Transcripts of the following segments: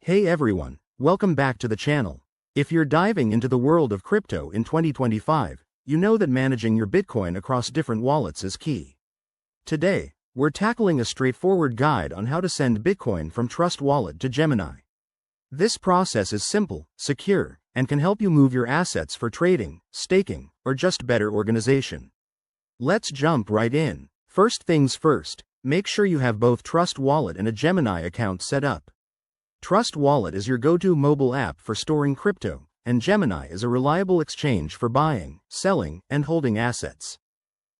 Hey everyone, welcome back to the channel. If you're diving into the world of crypto in 2025, you know that managing your Bitcoin across different wallets is key. Today, we're tackling a straightforward guide on how to send Bitcoin from Trust Wallet to Gemini. This process is simple, secure, and can help you move your assets for trading, staking, or just better organization. Let's jump right in. First things first, make sure you have both Trust Wallet and a Gemini account set up. Trust Wallet is your go-to mobile app for storing crypto, and Gemini is a reliable exchange for buying, selling, and holding assets.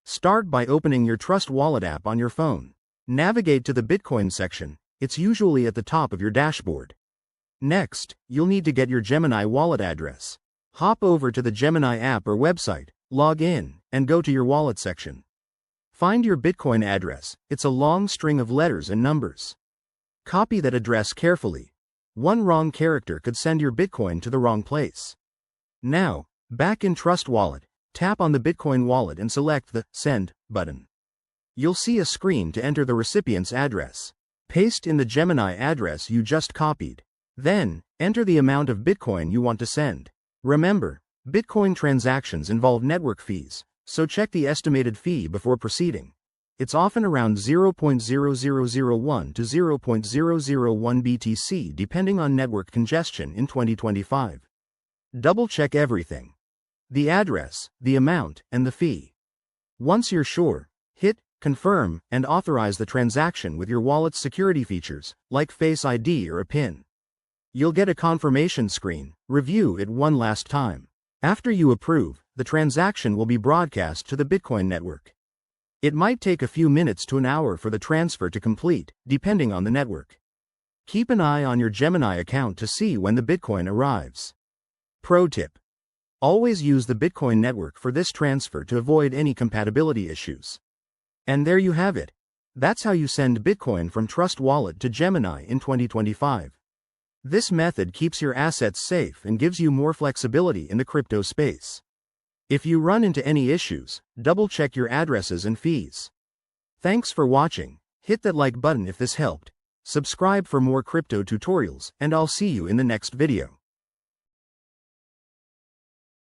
Start by opening your Trust Wallet app on your phone. Navigate to the Bitcoin section, it's usually at the top of your dashboard. Next, you'll need to get your Gemini wallet address. Hop over to the Gemini app or website, log in, and go to your wallet section. Find your Bitcoin address, it's a long string of letters and numbers. Copy that address carefully. One wrong character could send your Bitcoin to the wrong place. Now, back in Trust Wallet, tap on the Bitcoin wallet and select the Send button. You'll see a screen to enter the recipient's address. Paste in the Gemini address you just copied. Then, enter the amount of Bitcoin you want to send. Remember, Bitcoin transactions involve network fees, so check the estimated fee before proceeding. It's often around 0.0001 to 0.001 BTC depending on network congestion in 2025. Double-check everything: the address, the amount, and the fee. Once you're sure, hit Confirm and authorize the transaction with your wallet's security features, like Face ID or a PIN. You'll get a confirmation screen. Review it one last time. After you approve, the transaction will be broadcast to the Bitcoin network. It might take a few minutes to an hour for the transfer to complete, depending on the network. Keep an eye on your Gemini account to see when the Bitcoin arrives. Pro tip: always use the Bitcoin network for this transfer to avoid any compatibility issues. And there you have it. That's how you send Bitcoin from Trust Wallet to Gemini in 2025. This method keeps your assets safe and gives you more flexibility in the crypto space. If you run into any issues, double-check your addresses and fees. Thanks for watching. Hit that like button if this helped. Subscribe for more crypto tutorials, and I'll see you in the next video.